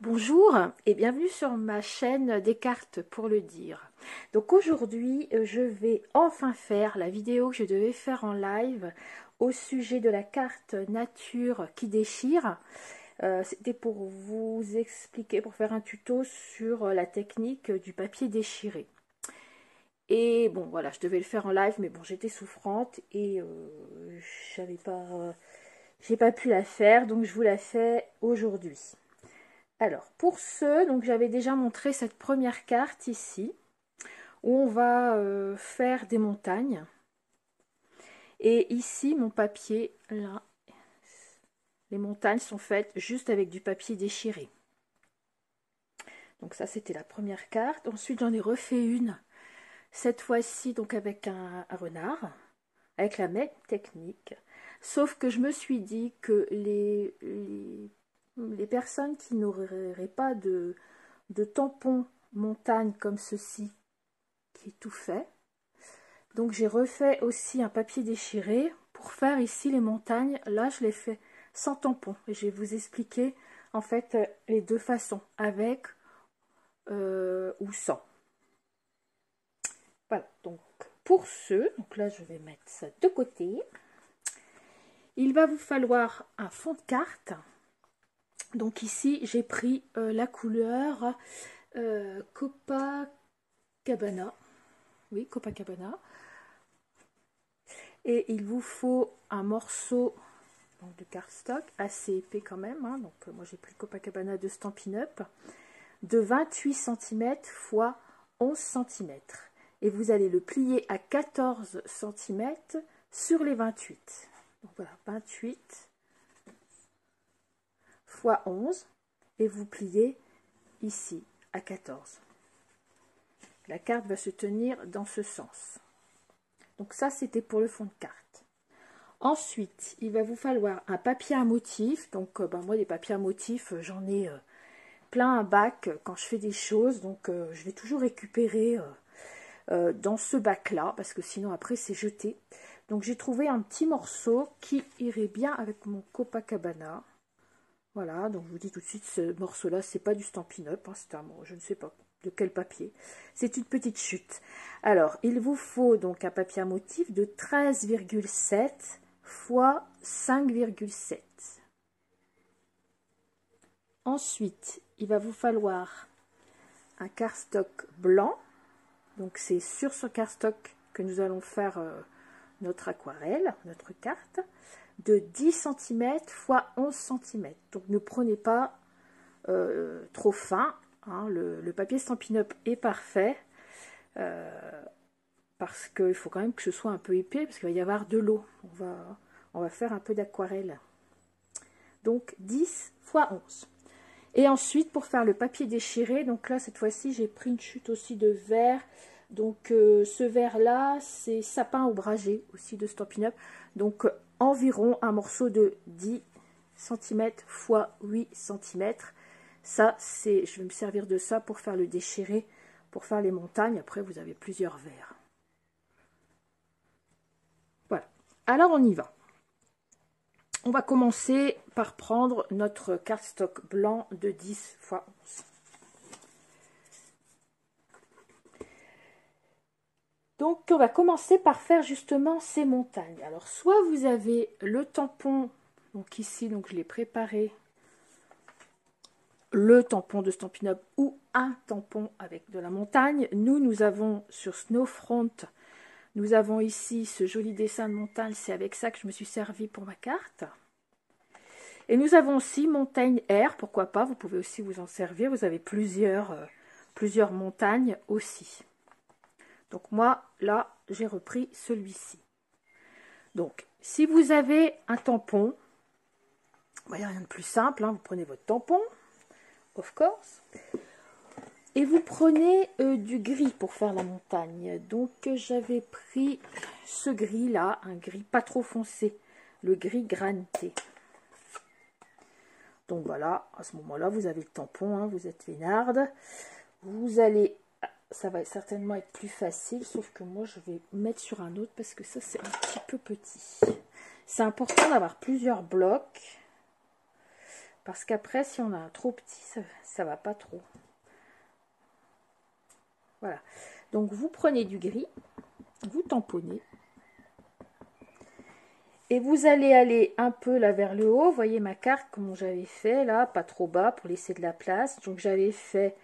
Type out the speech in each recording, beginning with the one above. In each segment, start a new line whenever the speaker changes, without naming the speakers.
Bonjour et bienvenue sur ma chaîne Descartes pour le dire. Donc aujourd'hui, je vais enfin faire la vidéo que je devais faire en live au sujet de la carte nature qui déchire. C'était pour vous expliquer, pour faire un tuto sur la technique du papier déchiré. Et bon, voilà, je devais le faire en live, mais bon, j'étais souffrante et j'ai pas pu la faire, donc je vous la fais aujourd'hui. Alors, pour ce, donc j'avais déjà montré cette première carte ici, où on va faire des montagnes. Et ici, mon papier, là, les montagnes sont faites juste avec du papier déchiré. Donc ça, c'était la première carte. Ensuite, j'en ai refait une, cette fois-ci, donc avec un renard, avec la même technique. Sauf que je me suis dit que les personnes qui n'auraient pas de tampon montagne comme ceci, qui est tout fait. Donc j'ai refait aussi un papier déchiré pour faire ici les montagnes. Là, je l'ai fait sans tampon. Et je vais vous expliquer en fait les deux façons, avec ou sans. Voilà, donc pour ce, donc là je vais mettre ça de côté. Il va vous falloir un fond de carte. Donc ici, j'ai pris la couleur Copacabana. Oui, Copacabana. Et il vous faut un morceau donc, de cardstock assez épais quand même. Hein. Donc moi j'ai pris Copacabana de Stampin' Up de 28 cm x 11 cm. Et vous allez le plier à 14 cm sur les 28. Donc voilà, 28 x 11 et vous pliez ici à 14. La carte va se tenir dans ce sens. Donc ça, c'était pour le fond de carte. Ensuite, il va vous falloir un papier à motif. Donc, moi, des papiers à motif, j'en ai plein un bac quand je fais des choses. Donc, je vais toujours récupérer dans ce bac-là, parce que sinon, après, c'est jeté. Donc, j'ai trouvé un petit morceau qui irait bien avec mon Copacabana. Voilà, donc je vous dis tout de suite, ce morceau-là, c'est pas du Stampin' Up, hein, c'est un, je ne sais pas de quel papier. C'est une petite chute. Alors, il vous faut donc un papier à motif de 13,7 x 5,7. Ensuite, il va vous falloir un cardstock blanc. Donc, c'est sur ce cardstock que nous allons faire notre aquarelle, notre carte, de 10 cm x 11 cm. Donc, ne prenez pas trop fin. Hein, le papier Stampin' Up est parfait. Parce qu'il faut quand même que ce soit un peu épais, parce qu'il va y avoir de l'eau. On va faire un peu d'aquarelle. Donc 10 x 11. Et ensuite, pour faire le papier déchiré, donc là, cette fois-ci, j'ai pris une chute aussi de verre. Donc ce verre-là, c'est sapin ouvragé aussi de Stampin' Up. Donc environ un morceau de 10 cm x 8 cm. Ça, c'est, je vais me servir de ça pour faire le déchiré, pour faire les montagnes. Après, vous avez plusieurs verres. Voilà. Alors, on y va. On va commencer par prendre notre cardstock blanc de 10 x 11. Donc, on va commencer par faire justement ces montagnes. Alors, soit vous avez le tampon, donc ici, donc je l'ai préparé, le tampon de Stampin' Up ou un tampon avec de la montagne. Nous avons sur Snowfront, nous avons ici ce joli dessin de montagne. C'est avec ça que je me suis servi pour ma carte. Et nous avons aussi Montagne Air, pourquoi pas, vous pouvez aussi vous en servir. Vous avez plusieurs montagnes aussi. Donc moi, là, j'ai repris celui-ci. Donc, si vous avez un tampon, il n'y a rien de plus simple, hein, vous prenez votre tampon, of course, et vous prenez du gris pour faire la montagne. Donc, j'avais pris ce gris-là, un gris pas trop foncé, le gris granité. Donc voilà, à ce moment-là, vous avez le tampon, hein, vous êtes vénarde. Vous allez, ça va certainement être plus facile, sauf que moi, je vais mettre sur un autre parce que ça, c'est un petit peu petit. C'est important d'avoir plusieurs blocs Parce qu'après, si on a un trop petit, ça va pas trop. Voilà. Donc, vous prenez du gris, vous tamponnez. Et vous allez aller un peu là vers le haut. Vous voyez ma carte, comme j'avais fait là, pas trop bas pour laisser de la place. Donc, j'avais fait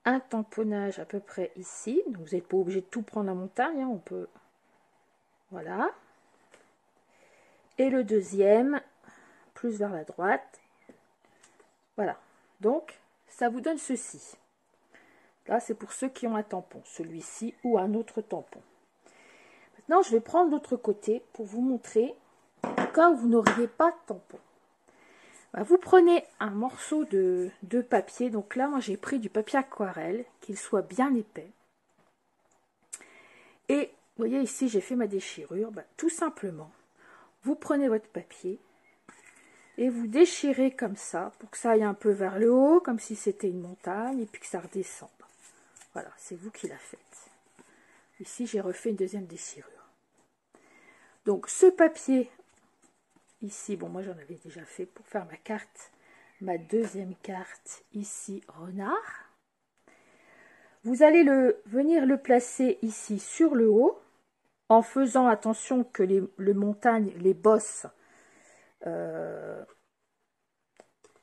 un tamponnage à peu près ici. Donc, vous n'êtes pas obligé de tout prendre la montagne. Hein, on peut... Voilà. Et le deuxième, plus vers la droite. Voilà. Donc, ça vous donne ceci. Là, c'est pour ceux qui ont un tampon. Celui-ci ou un autre tampon. Maintenant, je vais prendre l'autre côté pour vous montrer quand vous n'auriez pas de tampon. Vous prenez un morceau de papier. Donc là, moi, j'ai pris du papier aquarelle, qu'il soit bien épais. Et vous voyez ici, j'ai fait ma déchirure. Tout simplement, vous prenez votre papier et vous déchirez comme ça pour que ça aille un peu vers le haut, comme si c'était une montagne, et puis que ça redescende. Voilà, c'est vous qui la faites. Ici, j'ai refait une deuxième déchirure. Donc, ce papier, ici, bon, moi, j'en avais déjà fait pour faire ma carte, ma deuxième carte, ici, renard. Vous allez venir le placer ici sur le haut, en faisant attention que les montagnes, les bosses,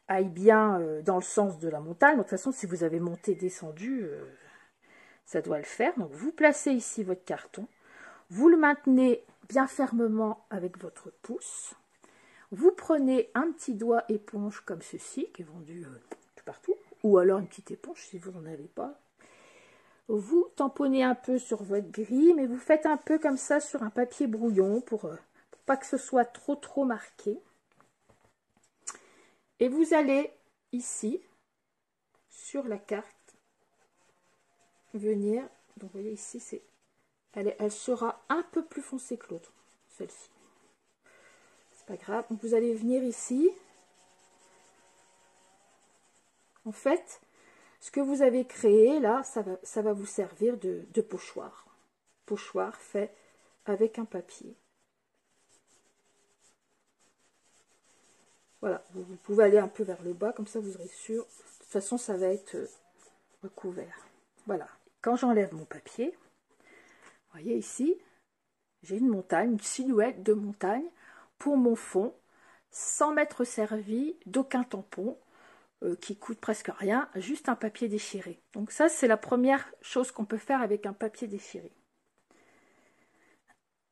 aillent bien dans le sens de la montagne. De toute façon, si vous avez monté, descendu, ça doit le faire. Donc, vous placez ici votre carton. Vous le maintenez bien fermement avec votre pouce. Vous prenez un petit doigt éponge comme ceci, qui est vendu tout partout. Ou alors une petite éponge si vous n'en avez pas. Vous tamponnez un peu sur votre grille, mais vous faites un peu comme ça sur un papier brouillon pour pas que ce soit trop marqué. Et vous allez ici, sur la carte, venir, donc vous voyez ici, elle sera un peu plus foncée que l'autre, celle-ci. C'est pas grave, donc vous allez venir ici. En fait, ce que vous avez créé là, ça va vous servir de pochoir. Pochoir fait avec un papier. Voilà, vous pouvez aller un peu vers le bas, comme ça vous serez sûr. De toute façon, ça va être recouvert. Voilà, quand j'enlève mon papier, vous voyez ici, j'ai une montagne, une silhouette de montagne pour mon fond, sans m'être servi d'aucun tampon, qui coûte presque rien, juste un papier déchiré. Donc ça, c'est la première chose qu'on peut faire avec un papier déchiré.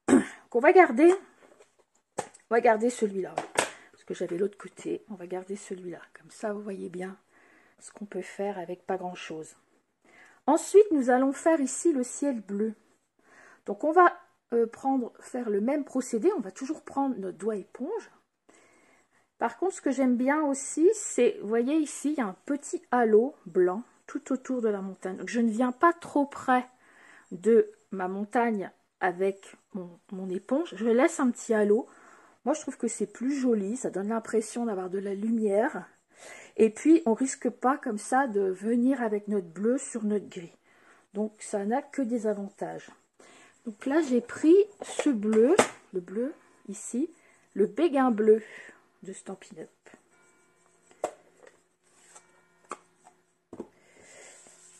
Donc on va garder celui-là, parce que j'avais l'autre côté. On va garder celui-là, comme ça vous voyez bien ce qu'on peut faire avec pas grand-chose. Ensuite, nous allons faire ici le ciel bleu. Donc on va faire le même procédé, on va toujours prendre notre doigt éponge. Par contre, ce que j'aime bien aussi, c'est, vous voyez ici, il y a un petit halo blanc tout autour de la montagne. Donc je ne viens pas trop près de ma montagne avec mon éponge, je laisse un petit halo. Moi, je trouve que c'est plus joli, ça donne l'impression d'avoir de la lumière. Et puis, on risque pas comme ça de venir avec notre bleu sur notre gris. Donc, ça n'a que des avantages. Donc là, j'ai pris ce bleu, le bleu ici, le béguin bleu de Stampin' Up.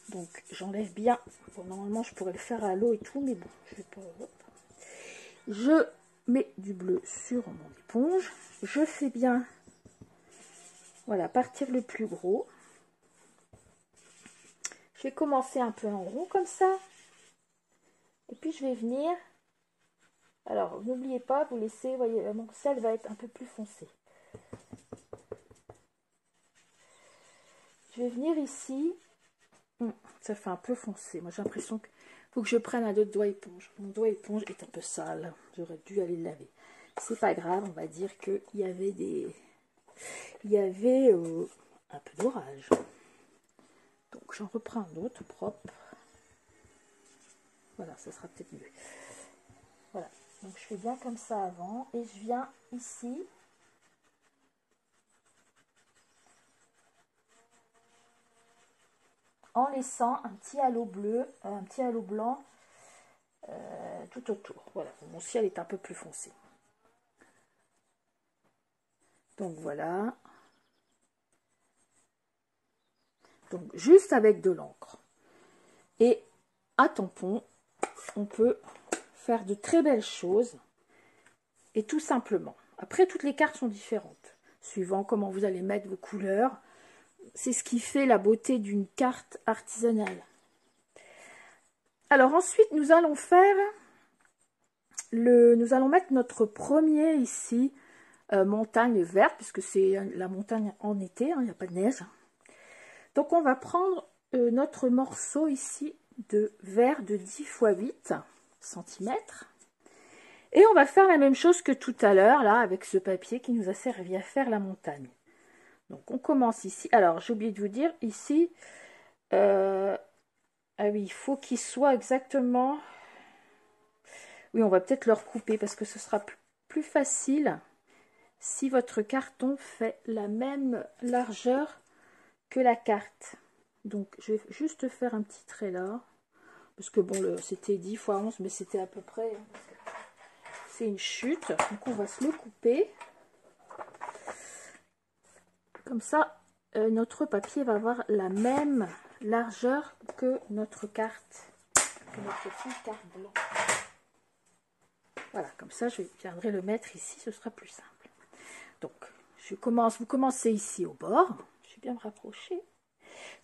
Donc, j'enlève bien. Bon, normalement, je pourrais le faire à l'eau et tout, mais bon, je vais pas. Je mets du bleu sur mon éponge. Je fais bien, voilà, partir le plus gros. Je vais commencer un peu en rond comme ça. Et puis, je vais venir. Alors, n'oubliez pas, vous laissez, vous voyez, mon ciel va être un peu plus foncé. Je vais venir ici. Ça fait un peu foncé. Moi, j'ai l'impression qu'il faut que je prenne un autre doigt éponge. Mon doigt éponge est un peu sale. J'aurais dû aller le laver. C'est pas grave, on va dire qu'il y avait un peu d'orage. Donc, j'en reprends un autre propre. Voilà, ça sera peut-être mieux. Voilà. Donc, je fais bien comme ça avant. Et je viens ici. En laissant un petit halo bleu, un petit halo blanc tout autour. Voilà, mon ciel est un peu plus foncé. Donc voilà. Donc juste avec de l'encre et un tampon, on peut faire de très belles choses et tout simplement. Après, toutes les cartes sont différentes, suivant comment vous allez mettre vos couleurs. C'est ce qui fait la beauté d'une carte artisanale. Alors ensuite, nous allons faire nous allons mettre notre premier ici, montagne verte, puisque c'est la montagne en été, hein, il n'y a pas de neige. Donc on va prendre notre morceau ici de verre de 10 x 8 cm. Et on va faire la même chose que tout à l'heure, là, avec ce papier qui nous a servi à faire la montagne. Donc on commence ici. Alors j'ai oublié de vous dire, ici, ah oui, il faut qu'il soit exactement... Oui, on va peut-être le recouper parce que ce sera plus facile si votre carton fait la même largeur que la carte. Donc, je vais juste faire un petit trait là. Parce que bon, c'était 10 x 11, mais c'était à peu près... C'est une chute. Donc, on va se le couper. Comme ça, notre papier va avoir la même largeur que notre carte. Que notre fond de carte blanc. Voilà, comme ça, je viendrai le mettre ici, ce sera plus simple. Donc, vous commencez ici au bord, je vais bien me rapprocher,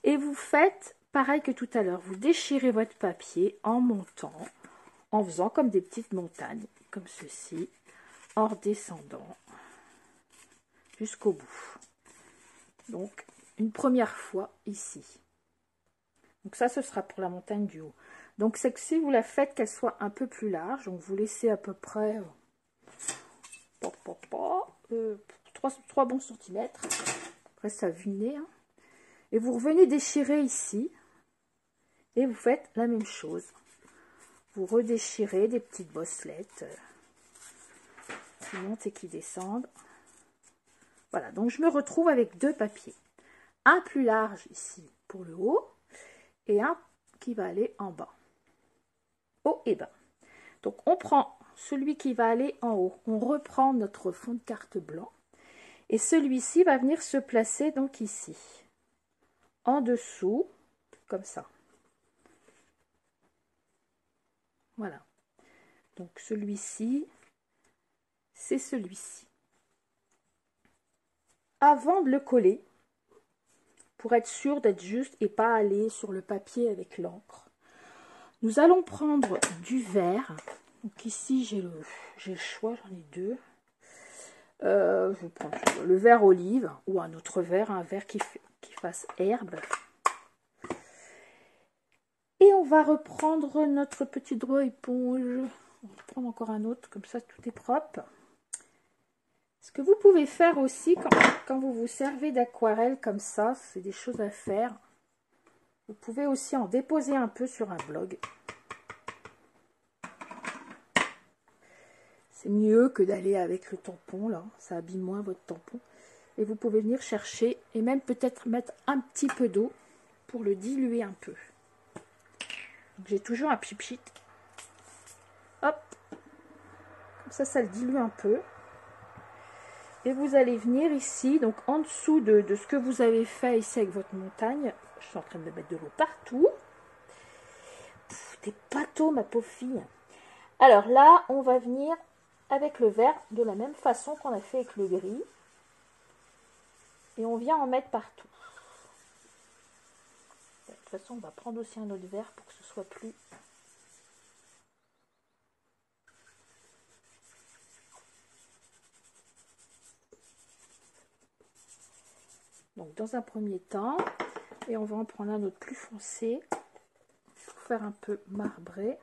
et vous faites pareil que tout à l'heure, vous déchirez votre papier en montant, en faisant comme des petites montagnes, comme ceci, en redescendant jusqu'au bout. Donc, une première fois ici. Donc ça, ce sera pour la montagne du haut. Donc, c'est que si vous la faites qu'elle soit un peu plus large, donc vous laissez à peu près 3 bons centimètres. Après, ça vue nez. Hein. Et vous revenez déchirer ici. Et vous faites la même chose. Vous redéchirez des petites bosselettes qui montent et qui descendent. Voilà, donc je me retrouve avec 2 papiers. Un plus large ici pour le haut et un qui va aller en bas. Haut et bas. Donc on prend celui qui va aller en haut. On reprend notre fond de carte blanc. Et celui-ci va venir se placer donc ici. En dessous, comme ça. Voilà. Donc celui-ci, c'est celui-ci. Avant de le coller, pour être sûr d'être juste et pas aller sur le papier avec l'encre, nous allons prendre du vert. Donc ici, j'ai le choix, j'en ai 2. Je vais prendre le vert olive ou un autre vert, un vert qui fasse herbe. Et on va reprendre notre petit draw éponge. On va prendre encore un autre, comme ça tout est propre. Ce que vous pouvez faire aussi quand vous vous servez d'aquarelle comme ça, c'est des choses à faire. Vous pouvez aussi en déposer un peu sur un blog. C'est mieux que d'aller avec le tampon, là. Ça abîme moins votre tampon. Et vous pouvez venir chercher et même peut-être mettre un petit peu d'eau pour le diluer un peu. J'ai toujours un pchit. Hop. Comme ça le dilue un peu. Et vous allez venir ici, donc en dessous de ce que vous avez fait ici avec votre montagne. Je suis en train de mettre de l'eau partout. T'es pâteau, ma pauvre fille. Alors là, on va venir avec le vert de la même façon qu'on a fait avec le gris. Et on vient en mettre partout. De toute façon, on va prendre aussi un autre vert pour que ce soit plus... Donc dans un premier temps, et on va en prendre un autre plus foncé pour faire un peu marbré.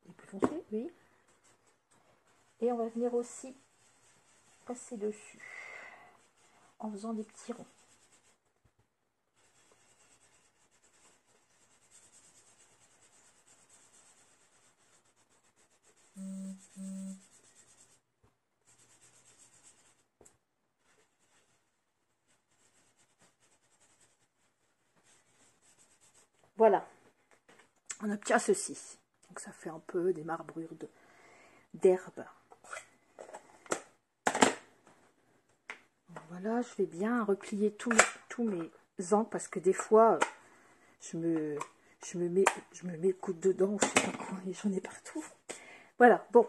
Il est plus foncé, oui. Et on va venir aussi passer dessus en faisant des petits ronds. Voilà, on obtient ceci. Donc ça fait un peu des marbrures d'herbe. On Voilà, je vais bien replier tous mes angles parce que des fois, je me mets le coude dedans, ou je sais pas quoi, et j'en ai partout. Voilà, bon,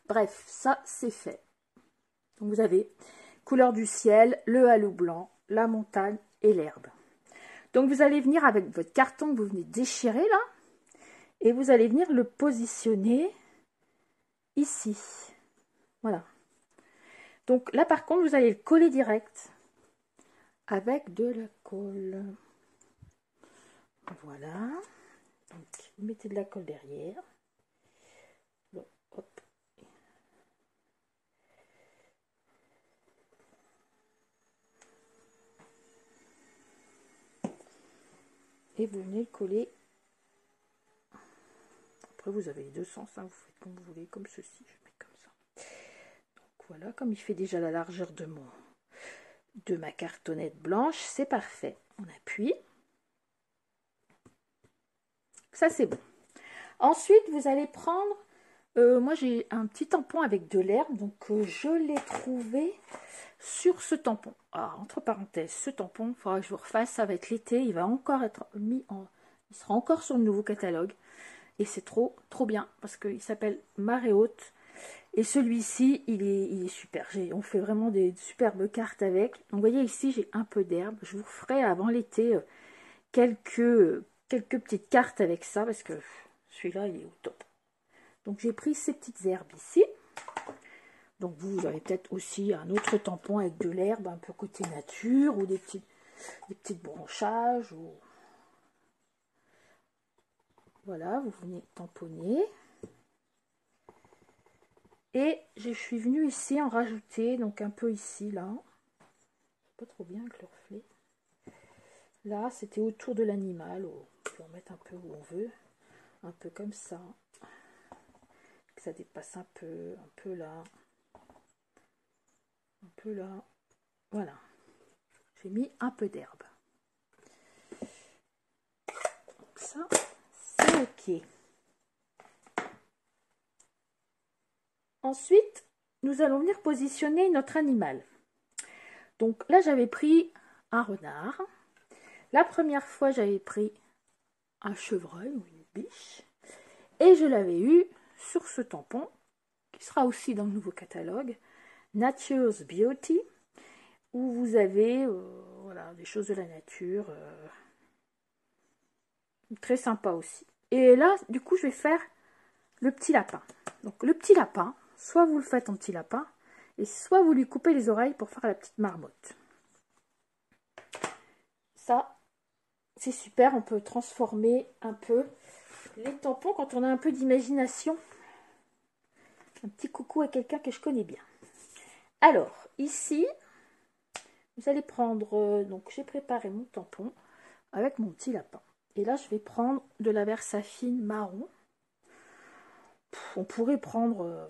bref, ça c'est fait. Donc vous avez couleur du ciel, le halo blanc, la montagne et l'herbe. Donc vous allez venir avec votre carton que vous venez de déchirer là, et vous allez venir le positionner ici. Voilà. Donc là par contre, vous allez le coller direct avec de la colle. Voilà. Donc vous mettez de la colle derrière. Bon, hop. Et vous venez le coller. Après vous avez les deux sens, hein, vous faites comme vous voulez, comme ceci, je mets comme ça. Donc voilà, comme il fait déjà la largeur de ma cartonnette blanche, c'est parfait. On appuie. Ça c'est bon. Ensuite vous allez prendre, moi j'ai un petit tampon avec de l'herbe, donc je l'ai trouvé sur ce tampon. Alors, entre parenthèses, ce tampon, il faudra que je vous refasse, ça va être l'été, il va encore être mis en... Il sera encore sur le nouveau catalogue. Et c'est trop bien, parce qu'il s'appelle Marée Haute. Et celui-ci, il est super. On fait vraiment des superbes cartes avec. Donc, vous voyez ici, j'ai un peu d'herbe. Je vous ferai avant l'été quelques petites cartes avec ça, parce que celui-là, il est au top. Donc, j'ai pris ces petites herbes ici. Donc vous avez peut-être aussi un autre tampon avec de l'herbe, un peu côté nature, ou des petites branchages. Ou... Voilà, vous venez tamponner. Et je suis venue ici en rajouter, donc un peu ici, là. Pas trop bien avec le reflet. Là, c'était autour de l'animal. On peut en mettre un peu où on veut. Un peu comme ça. Que ça dépasse un peu là. Un peu là. Voilà. J'ai mis un peu d'herbe. Donc ça, c'est ok. Ensuite, nous allons venir positionner notre animal. Donc là, j'avais pris un renard. La première fois, j'avais pris un chevreuil ou une biche. Et je l'avais eu sur ce tampon, qui sera aussi dans le nouveau catalogue, Nature's Beauty, où vous avez voilà, des choses de la nature. Très sympa aussi. Et là, du coup, je vais faire le petit lapin. Donc le petit lapin, soit vous le faites en petit lapin, et soit vous lui coupez les oreilles pour faire la petite marmotte. Ça, c'est super, on peut transformer un peu les tampons quand on a un peu d'imagination. Un petit coucou à quelqu'un que je connais bien. Alors, ici, vous allez prendre, donc j'ai préparé mon tampon avec mon petit lapin. Et là, je vais prendre de la Versafine marron. On pourrait prendre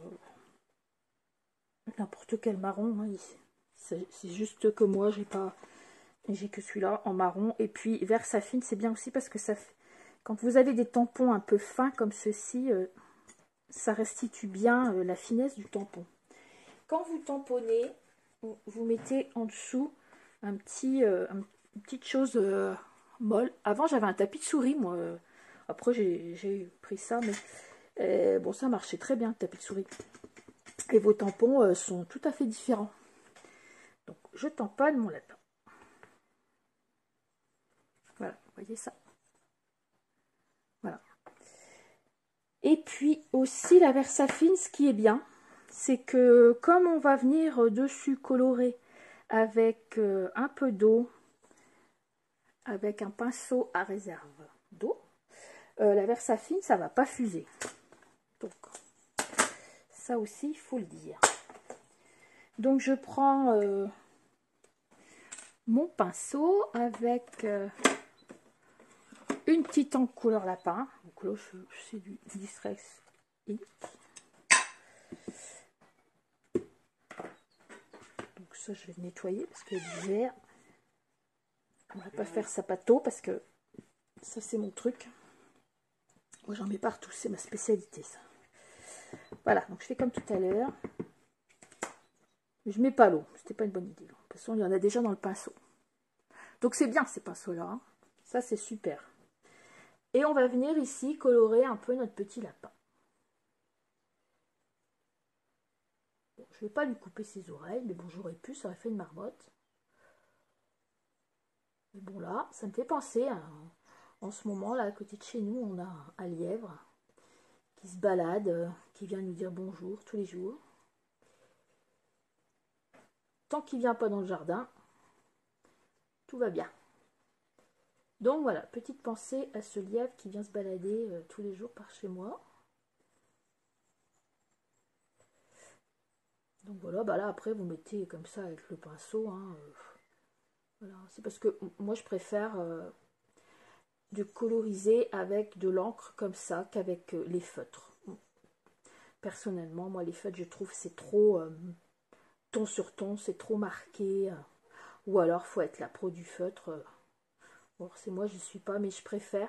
n'importe quel marron, hein, c'est juste que moi j'ai que celui-là en marron. Et puis Versafine, c'est bien aussi parce que ça fait, quand vous avez des tampons un peu fins comme ceci, ça restitue bien la finesse du tampon. Quand vous tamponnez, vous mettez en dessous une petite chose molle. Avant j'avais un tapis de souris, moi. Après j'ai pris ça, mais bon, ça marchait très bien le tapis de souris. Et vos tampons sont tout à fait différents. Donc, je tamponne mon lapin. Voilà, vous voyez ça. Voilà. Et puis aussi, la Versafine, ce qui est bien, c'est que comme on va venir dessus colorer avec un peu d'eau, avec un pinceau à réserve d'eau, la Versafine, ça ne va pas fuser. Donc, ça aussi, il faut le dire. Donc, je prends mon pinceau avec une petite encre couleur lapin. Donc là, c'est du Distress Ink. Donc ça, je vais le nettoyer parce qu'il y a du verre. On va pas faire ça pâteau parce que ça, c'est mon truc. Moi, j'en mets partout. C'est ma spécialité, ça. Voilà, donc je fais comme tout à l'heure. Je mets pas l'eau. C'était pas une bonne idée. toute façon, il y en a déjà dans le pinceau. Donc c'est bien ces pinceaux-là. Hein. Ça, c'est super. Et on va venir ici colorer un peu notre petit lapin. Bon, je ne vais pas lui couper ses oreilles, mais bon, j'aurais pu, ça aurait fait une marmotte. Mais bon, là, ça me fait penser à... En ce moment, là, à côté de chez nous, on a un lièvre qui se balade, qui vient nous dire bonjour tous les jours. Tant qu'il ne vient pas dans le jardin, tout va bien. Donc voilà, petite pensée à ce lièvre qui vient se balader tous les jours par chez moi. Donc voilà, bah là après vous mettez comme ça avec le pinceau. Hein, voilà. C'est parce que moi je préfère de coloriser avec de l'encre comme ça qu'avec les feutres. Personnellement, moi les feutres je trouve c'est trop ton sur ton, c'est trop marqué. Ou alors faut être la pro du feutre. Bon, c'est moi je suis pas, mais je préfère.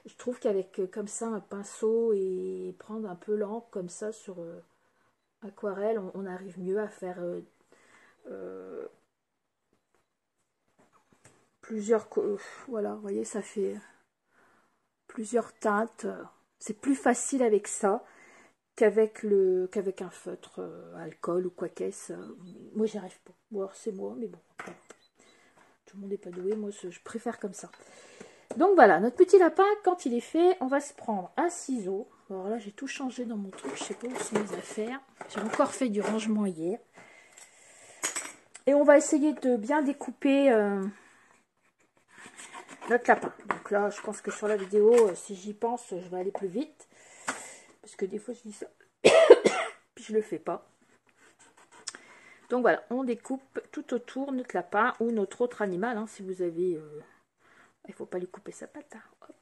Je trouve qu'avec comme ça un pinceau et prendre un peu l'encre comme ça sur aquarelle, on arrive mieux à faire plusieurs, voilà, vous voyez, ça fait plusieurs teintes. C'est plus facile avec ça qu'avec un feutre alcool ou quoi qu'est-ce. Moi, j'y arrive pas. Bon, alors c'est moi, mais bon, tout le monde n'est pas doué. Moi, je préfère comme ça. Donc voilà, notre petit lapin, quand il est fait, on va se prendre un ciseau. Alors là, j'ai tout changé dans mon truc. Je sais pas où sont mes affaires. J'ai encore fait du rangement hier. Et on va essayer de bien découper notre lapin. Donc là, je pense que sur la vidéo, si j'y pense, je vais aller plus vite. Parce que des fois, je dis ça. Puis je le fais pas. Donc voilà, on découpe tout autour notre lapin ou notre autre animal. Hein, si vous avez... il ne faut pas lui couper sa patte. Hein, hop.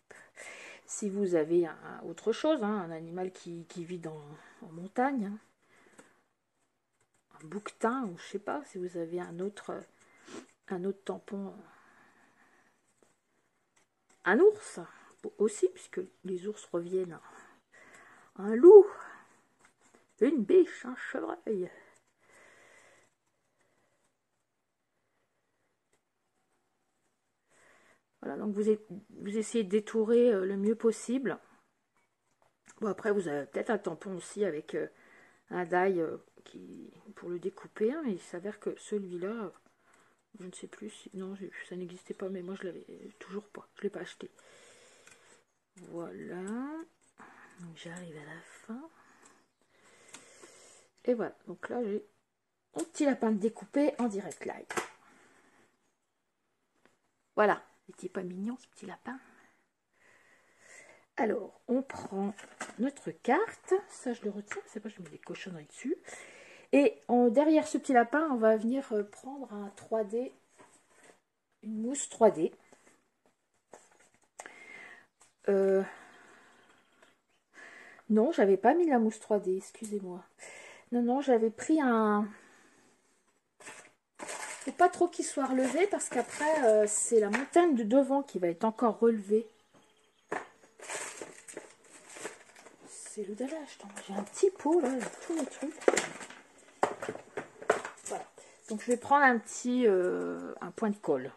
Si vous avez autre chose, hein, un animal qui vit en montagne. Hein, un bouquetin, ou je sais pas, si vous avez un autre tampon. Un ours aussi, puisque les ours reviennent. Un loup, une biche, un chevreuil. Voilà, donc vous essayez de détourer le mieux possible. Bon, après, vous avez peut-être un tampon aussi avec un die pour le découper. Hein, mais il s'avère que celui-là, je ne sais plus si... Non, ça n'existait pas, mais moi, je l'avais toujours pas. Je ne l'ai pas acheté. Voilà. Donc, j'arrive à la fin. Et voilà. Donc là, j'ai mon petit lapin découpé en direct live. Voilà. Il n'était pas mignon, ce petit lapin. Alors, on prend notre carte. Ça, je le retiens. C'est pas, je mets des cochonneries dessus. Et derrière ce petit lapin, on va venir prendre un 3D, une mousse 3D. Non, j'avais pas mis la mousse 3D, excusez-moi. Non, j'avais pris un... Faut pas trop qu'il soit relevé parce qu'après, c'est la montagne de devant qui va être encore relevée. C'est le délage. J'ai un petit pot là, avec tous mes trucs. Voilà. Donc je vais prendre un point de colle.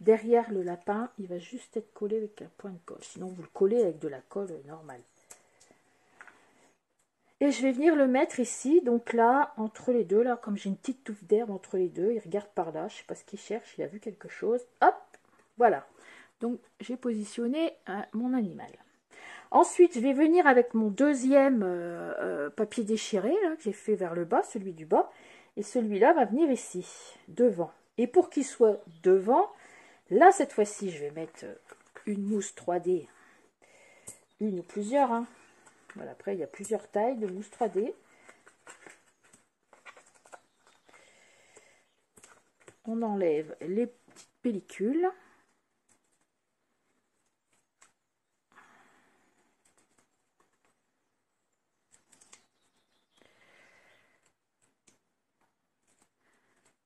Derrière le lapin, il va juste être collé avec un point de colle. Sinon, vous le collez avec de la colle normale. Et je vais venir le mettre ici, donc là, entre les deux, là, comme j'ai une petite touffe d'herbe entre les deux, il regarde par là, je ne sais pas ce qu'il cherche, il a vu quelque chose. Hop, voilà. Donc, j'ai positionné mon animal. Ensuite, je vais venir avec mon deuxième papier déchiré, là, que j'ai fait vers le bas, celui du bas. Et celui-là va venir ici, devant. Et pour qu'il soit devant, là, cette fois-ci, je vais mettre une mousse 3D. Une ou plusieurs, hein. Voilà, après, il y a plusieurs tailles de mousse 3D. On enlève les petites pellicules.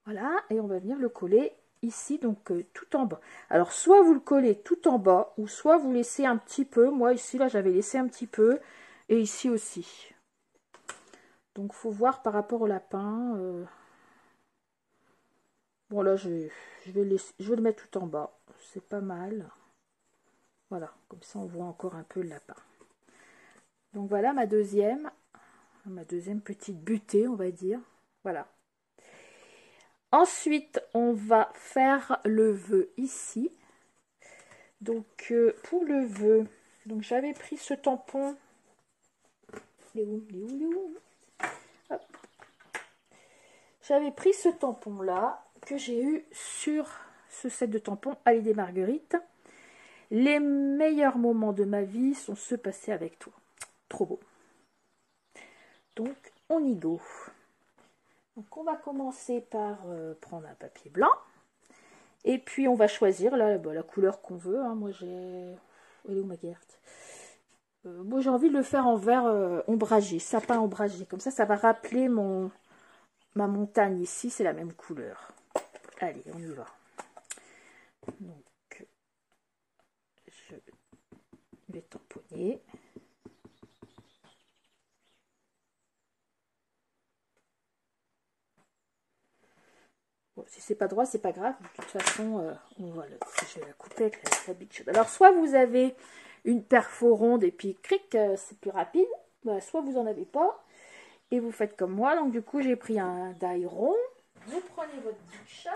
Voilà, et on va venir le coller ici, donc tout en bas. Alors, soit vous le collez tout en bas, ou soit vous laissez un petit peu. Moi, ici, là, j'avais laissé un petit peu. Et ici aussi. Donc, il faut voir par rapport au lapin. Bon là, je vais le mettre tout en bas. C'est pas mal. Voilà, comme ça on voit encore un peu le lapin. Donc voilà ma deuxième petite butée, on va dire. Voilà. Ensuite, on va faire le vœu ici. Donc pour le vœu, donc j'avais pris ce tampon. J'avais pris ce tampon là que j'ai eu sur ce set de tampons Ali des Marguerites. Les meilleurs moments de ma vie sont ceux passés avec toi. Trop beau. Donc on y go. Donc on va commencer par prendre un papier blanc. Et puis on va choisir là, la couleur qu'on veut. Hein. Moi j'ai... Elle est où ma carte? Moi j'ai envie de le faire en vert ombragé, sapin ombragé. Comme ça va rappeler ma montagne ici, c'est la même couleur. Allez, on y va. Donc je vais tamponner. Bon, si c'est pas droit, c'est pas grave. De toute façon, je vais la couper avec la Big Shot. Alors, soit vous avez une perfo ronde et puis cric, c'est plus rapide. Bah, soit vous en avez pas et vous faites comme moi. Donc, du coup, j'ai pris un die rond. Vous prenez votre Big Shot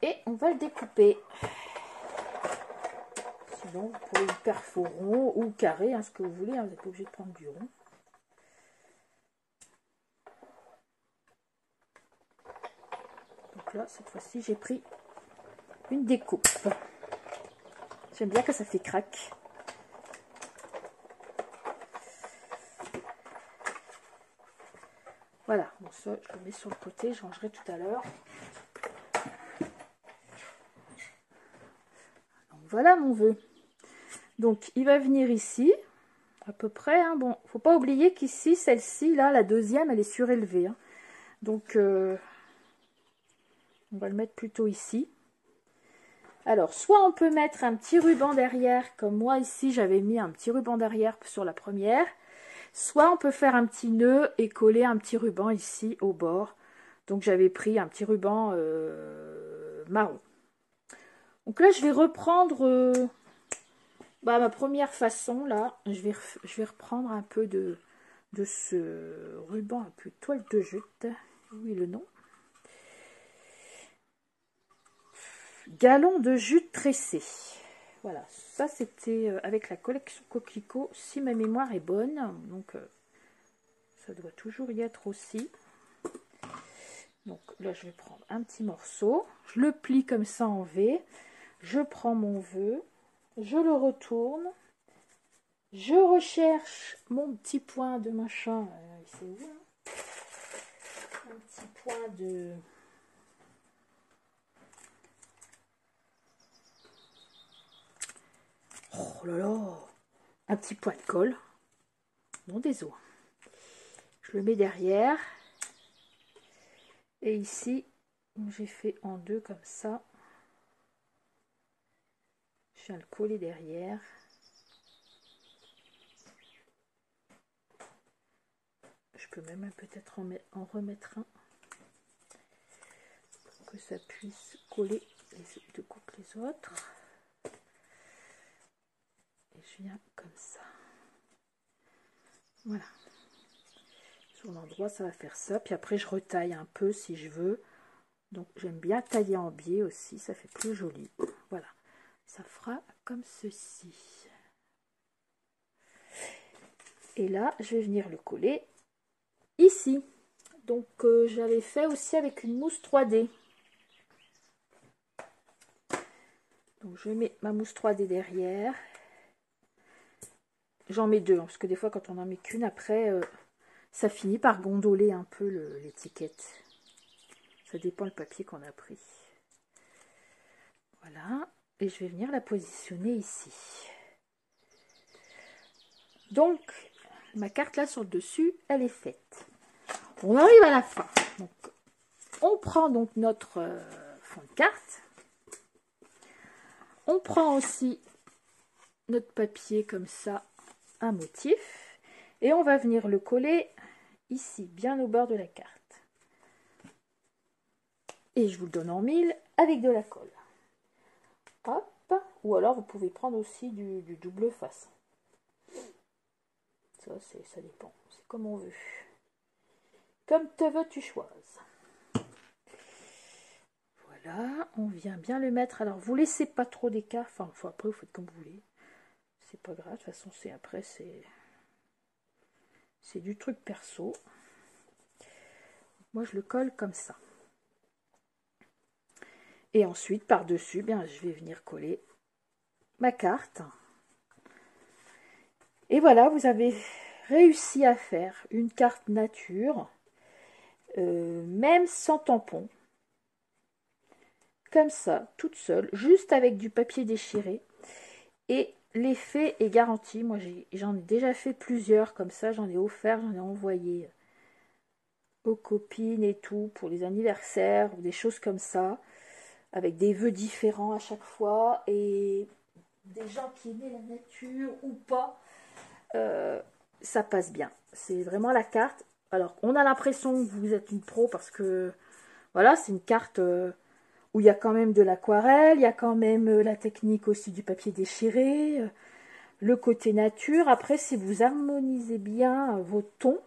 et on va le découper. Sinon, vous pouvez une perfo rond ou carré, hein, ce que vous voulez. Hein, vous n'êtes pas obligé de prendre du rond. Donc là, cette fois-ci, j'ai pris une découpe. J'aime bien que ça fait crack. Voilà, bon ça, je le mets sur le côté, je rangerai tout à l'heure. Voilà mon vœu. Donc, il va venir ici, à peu près. Hein. Bon, faut pas oublier qu'ici, celle-ci, là, la deuxième, elle est surélevée. Hein. Donc, on va le mettre plutôt ici. Alors, soit on peut mettre un petit ruban derrière, comme moi ici, j'avais mis un petit ruban derrière sur la première. Soit on peut faire un petit nœud et coller un petit ruban ici au bord. Donc, j'avais pris un petit ruban marron. Donc là, je vais reprendre ma première façon. Là, je vais reprendre un peu de ce ruban un peu toile de jute. Oui, le nom. Galon de jute tressé. Voilà, ça c'était avec la collection Coquelicot, si ma mémoire est bonne. Donc, ça doit toujours y être aussi. Donc là, je vais prendre un petit morceau. Je le plie comme ça en V. Je prends mon vœu. Je le retourne. Je recherche mon petit point de machin. C'est où hein? Un petit point de... Oh là là! Un petit point de colle. Bon, désolé. Je le mets derrière. Et ici, j'ai fait en deux comme ça. Je viens le coller derrière. Je peux même peut-être en remettre un pour que ça puisse coller de coupe les autres. Et je viens comme ça. Voilà. Sur l'endroit, ça va faire ça. Puis après, je retaille un peu si je veux. Donc, j'aime bien tailler en biais aussi. Ça fait plus joli. Voilà. Ça fera comme ceci. Et là, je vais venir le coller ici. Donc, j'avais fait aussi avec une mousse 3D. Donc, je mets ma mousse 3D derrière. J'en mets deux, hein, parce que des fois, quand on n'en met qu'une, après, ça finit par gondoler un peu l'étiquette. Ça dépend le papier qu'on a pris. Voilà. Et je vais venir la positionner ici. Donc, ma carte là sur le dessus, elle est faite. On arrive à la fin. Donc, on prend donc notre fond de carte. On prend aussi notre papier comme ça, un motif. Et on va venir le coller ici, bien au bord de la carte. Et je vous le donne en 1000 avec de la colle. Hop. Ou alors vous pouvez prendre aussi du double face. Ça dépend. C'est comme on veut. Comme te veux, tu choises. Voilà, on vient bien le mettre. Alors, vous laissez pas trop d'écart. Enfin, après, vous faites comme vous voulez. C'est pas grave. De toute façon, c'est du truc perso. Moi, je le colle comme ça. Et ensuite, par-dessus, bien, je vais venir coller ma carte. Et voilà, vous avez réussi à faire une carte nature, même sans tampon. Comme ça, toute seule, juste avec du papier déchiré. Et l'effet est garanti. Moi, j'en ai déjà fait plusieurs comme ça. J'en ai offert, j'en ai envoyé aux copines et tout, pour les anniversaires ou des choses comme ça, avec des vœux différents à chaque fois. Et des gens qui aimaient la nature ou pas, ça passe bien. C'est vraiment la carte. Alors, on a l'impression que vous êtes une pro parce que, voilà, c'est une carte... où il y a quand même de l'aquarelle, il y a quand même la technique aussi du papier déchiré, le côté nature. Après, si vous harmonisez bien vos tons,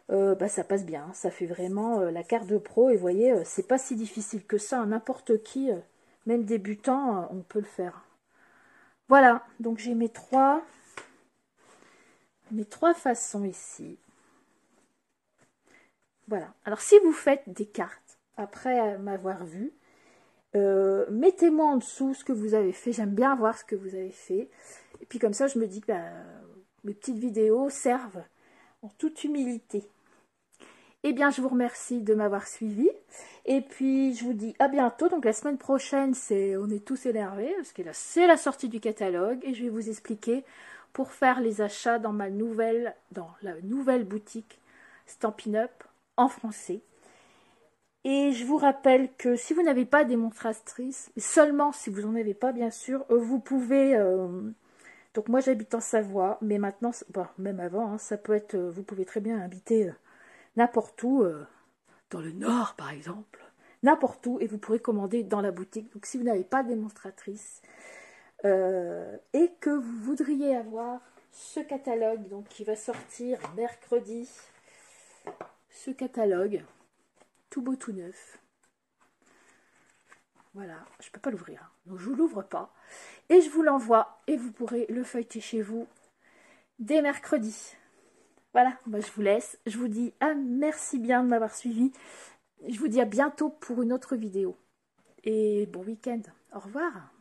ça passe bien. Ça fait vraiment la carte de pro. Et vous voyez, c'est pas si difficile que ça. N'importe qui, même débutant, on peut le faire. Voilà, donc j'ai mes trois façons ici. Voilà. Alors, si vous faites des cartes après m'avoir vu, mettez-moi en dessous ce que vous avez fait. J'aime bien voir ce que vous avez fait. Et puis comme ça, je me dis que mes petites vidéos servent en toute humilité. Eh bien, je vous remercie de m'avoir suivi. Et puis, je vous dis à bientôt. Donc, la semaine prochaine, on est tous énervés parce que là, c'est la sortie du catalogue. Et je vais vous expliquer pour faire les achats dans la nouvelle boutique Stampin' Up en français. Et je vous rappelle que si vous n'avez pas de démonstratrice, seulement si vous n'en avez pas bien sûr, vous pouvez... donc moi j'habite en Savoie, mais maintenant, même avant, ça peut être... vous pouvez très bien habiter n'importe où, dans le Nord par exemple, n'importe où, et vous pourrez commander dans la boutique. Donc si vous n'avez pas de démonstratrice, et que vous voudriez avoir ce catalogue, donc qui va sortir mercredi, ce catalogue... tout beau, tout neuf. Voilà, je ne peux pas l'ouvrir, donc je ne l'ouvre pas. Et je vous l'envoie et vous pourrez le feuilleter chez vous dès mercredi. Voilà, moi je vous laisse. Je vous dis merci bien de m'avoir suivi. Je vous dis à bientôt pour une autre vidéo. Et bon week-end. Au revoir.